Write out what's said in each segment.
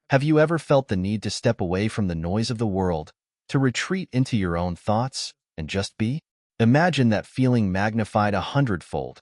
Have you ever felt the need to step away from the noise of the world, to retreat into your own thoughts, and just be? Imagine that feeling magnified 100-fold.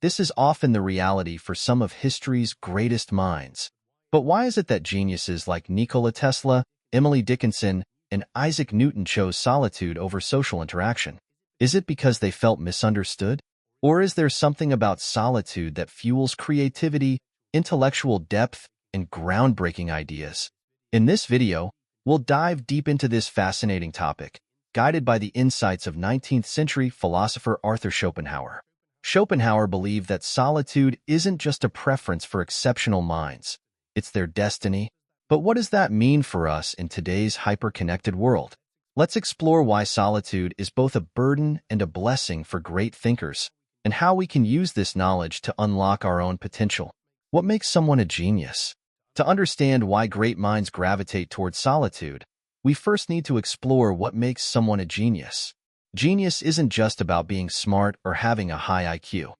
This is often the reality for some of history's greatest minds. But why is it that geniuses like Nikola Tesla, Emily Dickinson, and Isaac Newton chose solitude over social interaction? Is it because they felt misunderstood? Or is there something about solitude that fuels creativity, intellectual depth, and groundbreaking ideas? In this video, we'll dive deep into this fascinating topic, guided by the insights of 19th-century philosopher Arthur Schopenhauer. Schopenhauer believed that solitude isn't just a preference for exceptional minds, it's their destiny. But what does that mean for us in today's hyper-connected world? Let's explore why solitude is both a burden and a blessing for great thinkers, and how we can use this knowledge to unlock our own potential. What makes someone a genius? To understand why great minds gravitate towards solitude, we first need to explore what makes someone a genius. Genius isn't just about being smart or having a high IQ.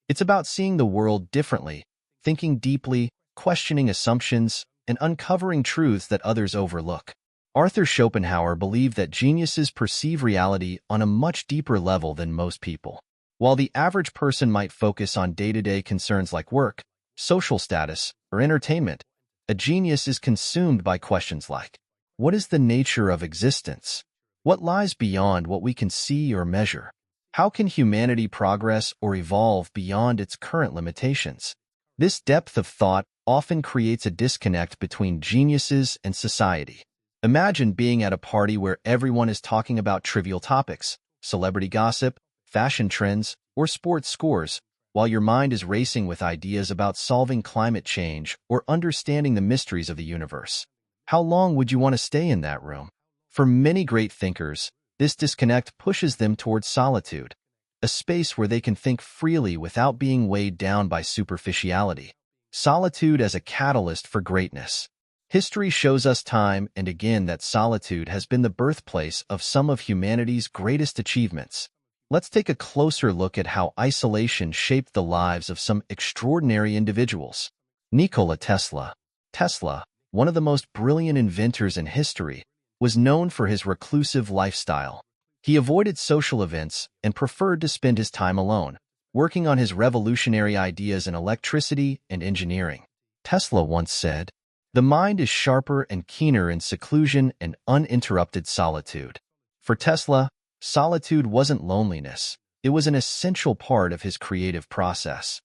It's about seeing the world differently, thinking deeply, questioning assumptions, and uncovering truths that others overlook. Arthur Schopenhauer believed that geniuses perceive reality on a much deeper level than most people. While the average person might focus on day-to-day concerns like work, social status, or entertainment, a genius is consumed by questions like, what is the nature of existence? What lies beyond what we can see or measure? How can humanity progress or evolve beyond its current limitations? This depth of thought often creates a disconnect between geniuses and society. Imagine being at a party where everyone is talking about trivial topics, celebrity gossip, fashion trends, or sports scores, while your mind is racing with ideas about solving climate change or understanding the mysteries of the universe. How long would you want to stay in that room? For many great thinkers, this disconnect pushes them towards solitude, a space where they can think freely without being weighed down by superficiality. Solitude as a catalyst for greatness. History shows us time and again that solitude has been the birthplace of some of humanity's greatest achievements. Let's take a closer look at how isolation shaped the lives of some extraordinary individuals. Nikola Tesla. Tesla, one of the most brilliant inventors in history, was known for his reclusive lifestyle. He avoided social events and preferred to spend his time alone, working on his revolutionary ideas in electricity and engineering. Tesla once said, "The mind is sharper and keener in seclusion and uninterrupted solitude." For Tesla, solitude wasn't loneliness. It was an essential part of his creative process.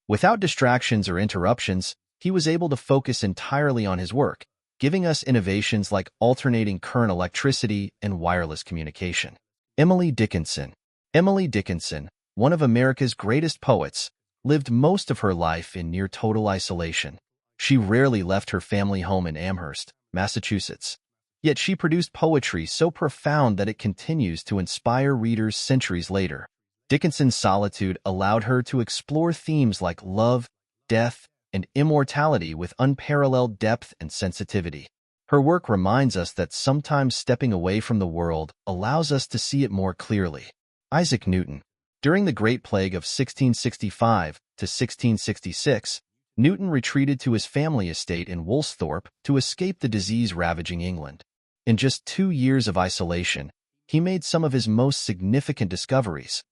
Without distractions or interruptions, he was able to focus entirely on his work, giving us innovations like alternating current electricity and wireless communication. Emily Dickinson. Emily Dickinson, one of America's greatest poets, lived most of her life in near total isolation. She rarely left her family home in Amherst, Massachusetts. Yet she produced poetry so profound that it continues to inspire readers centuries later. Dickinson's solitude allowed her to explore themes like love, death, and immortality with unparalleled depth and sensitivity. Her work reminds us that sometimes stepping away from the world allows us to see it more clearly. Isaac Newton. During the Great Plague of 1665 to 1666, Newton retreated to his family estate in Woolsthorpe to escape the disease ravaging England. In just 2 years of isolation, he made some of his most significant discoveries: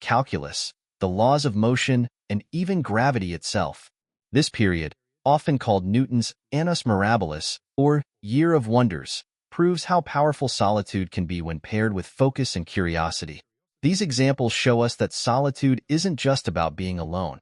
calculus, the laws of motion, and even gravity itself. This period, often called Newton's Annus Mirabilis, or Year of Wonders, proves how powerful solitude can be when paired with focus and curiosity. These examples show us that solitude isn't just about being alone.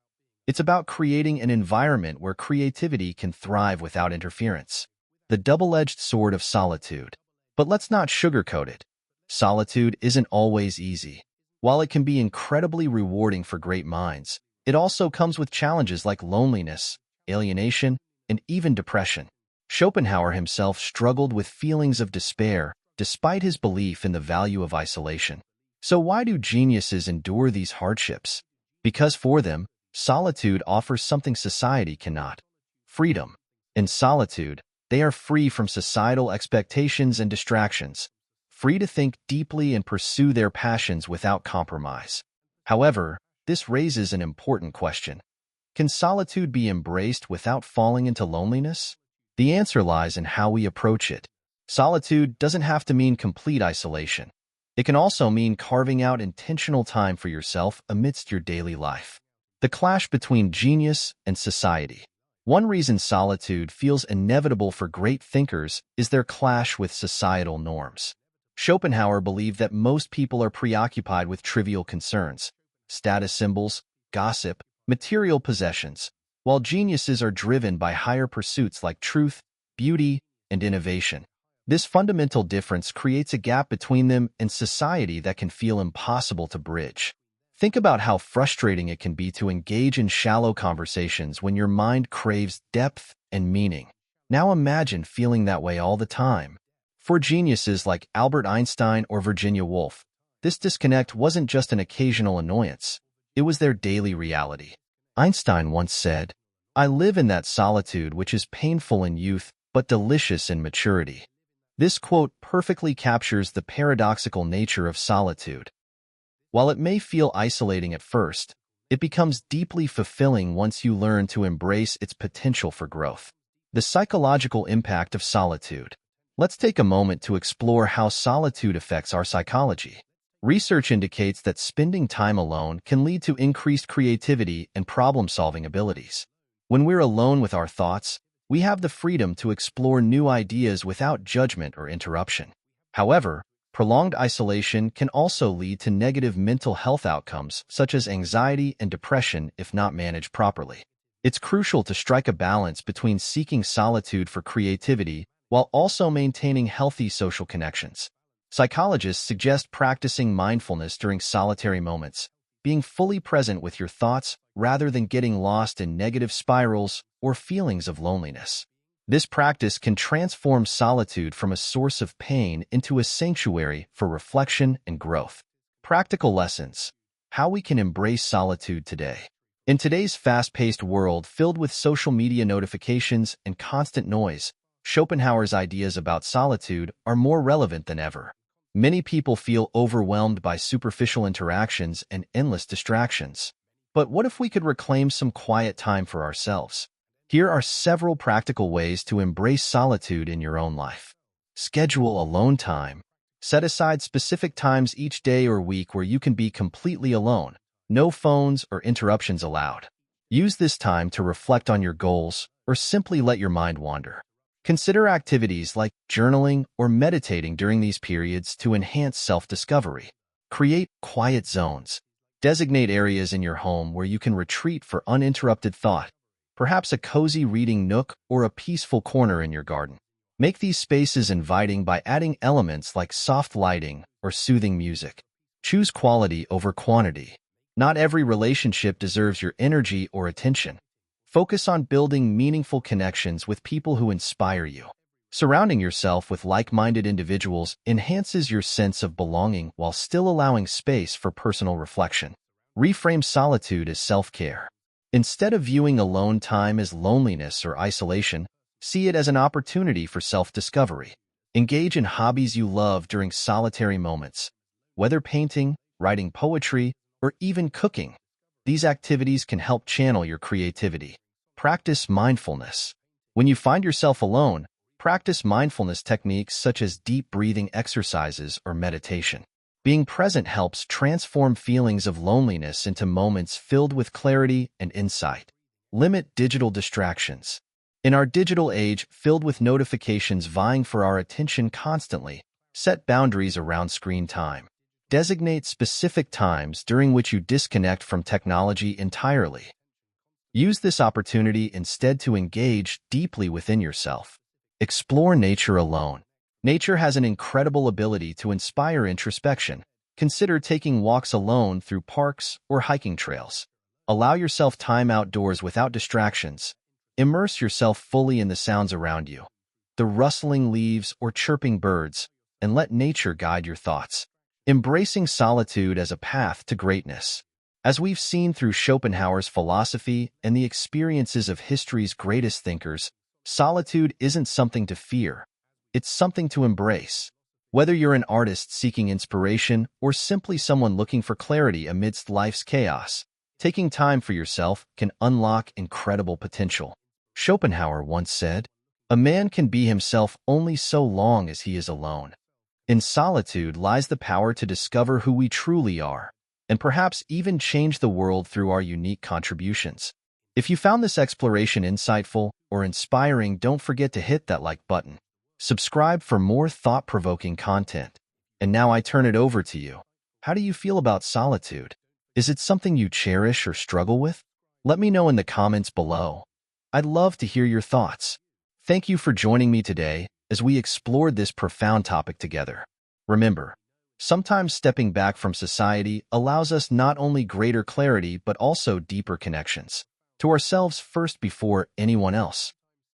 It's about creating an environment where creativity can thrive without interference. The double-edged sword of solitude. But let's not sugarcoat it. Solitude isn't always easy. While it can be incredibly rewarding for great minds, it also comes with challenges like loneliness, alienation, and even depression. Schopenhauer himself struggled with feelings of despair despite his belief in the value of isolation. So why do geniuses endure these hardships? Because for them, solitude offers something society cannot: freedom. In solitude, they are free from societal expectations and distractions, free to think deeply and pursue their passions without compromise. However, this raises an important question. Can solitude be embraced without falling into loneliness? The answer lies in how we approach it. Solitude doesn't have to mean complete isolation. It can also mean carving out intentional time for yourself amidst your daily life. The clash between genius and society. One reason solitude feels inevitable for great thinkers is their clash with societal norms. Schopenhauer believed that most people are preoccupied with trivial concerns, status symbols, gossip, material possessions, while geniuses are driven by higher pursuits like truth, beauty, and innovation. This fundamental difference creates a gap between them and society that can feel impossible to bridge. Think about how frustrating it can be to engage in shallow conversations when your mind craves depth and meaning. Now imagine feeling that way all the time. For geniuses like Albert Einstein or Virginia Woolf, this disconnect wasn't just an occasional annoyance. It was their daily reality. Einstein once said, "I live in that solitude which is painful in youth but delicious in maturity." This quote perfectly captures the paradoxical nature of solitude. While it may feel isolating at first, it becomes deeply fulfilling once you learn to embrace its potential for growth. The psychological impact of solitude. Let's take a moment to explore how solitude affects our psychology. Research indicates that spending time alone can lead to increased creativity and problem-solving abilities. When we're alone with our thoughts, we have the freedom to explore new ideas without judgment or interruption. However, prolonged isolation can also lead to negative mental health outcomes such as anxiety and depression if not managed properly. It's crucial to strike a balance between seeking solitude for creativity while also maintaining healthy social connections. Psychologists suggest practicing mindfulness during solitary moments, being fully present with your thoughts rather than getting lost in negative spirals or feelings of loneliness. This practice can transform solitude from a source of pain into a sanctuary for reflection and growth. Practical lessons. How we can embrace solitude today. In today's fast-paced world filled with social media notifications and constant noise, Schopenhauer's ideas about solitude are more relevant than ever. Many people feel overwhelmed by superficial interactions and endless distractions. But what if we could reclaim some quiet time for ourselves? Here are several practical ways to embrace solitude in your own life. Schedule alone time. Set aside specific times each day or week where you can be completely alone. No phones or interruptions allowed. Use this time to reflect on your goals or simply let your mind wander. Consider activities like journaling or meditating during these periods to enhance self-discovery. Create quiet zones. Designate areas in your home where you can retreat for uninterrupted thought, perhaps a cozy reading nook or a peaceful corner in your garden. Make these spaces inviting by adding elements like soft lighting or soothing music. Choose quality over quantity. Not every relationship deserves your energy or attention. Focus on building meaningful connections with people who inspire you. Surrounding yourself with like-minded individuals enhances your sense of belonging while still allowing space for personal reflection. Reframe solitude as self-care. Instead of viewing alone time as loneliness or isolation, see it as an opportunity for self-discovery. Engage in hobbies you love during solitary moments. Whether painting, writing poetry, or even cooking, these activities can help channel your creativity. Practice mindfulness. When you find yourself alone, practice mindfulness techniques such as deep breathing exercises or meditation. Being present helps transform feelings of loneliness into moments filled with clarity and insight. Limit digital distractions. In our digital age filled with notifications vying for our attention constantly, set boundaries around screen time. Designate specific times during which you disconnect from technology entirely. Use this opportunity instead to engage deeply within yourself. Explore nature alone. Nature has an incredible ability to inspire introspection. Consider taking walks alone through parks or hiking trails. Allow yourself time outdoors without distractions. Immerse yourself fully in the sounds around you, the rustling leaves or chirping birds, and let nature guide your thoughts. Embracing solitude as a path to greatness. As we've seen through Schopenhauer's philosophy and the experiences of history's greatest thinkers, solitude isn't something to fear. It's something to embrace. Whether you're an artist seeking inspiration or simply someone looking for clarity amidst life's chaos, taking time for yourself can unlock incredible potential. Schopenhauer once said, A man can be himself only so long as he is alone. In solitude lies the power to discover who we truly are, and perhaps even change the world through our unique contributions. If you found this exploration insightful or inspiring, don't forget to hit that like button. Subscribe for more thought-provoking content. And now I turn it over to you. How do you feel about solitude? Is it something you cherish or struggle with? Let me know in the comments below. I'd love to hear your thoughts. Thank you for joining me today as we explored this profound topic together. Remember, sometimes stepping back from society allows us not only greater clarity but also deeper connections to ourselves first before anyone else.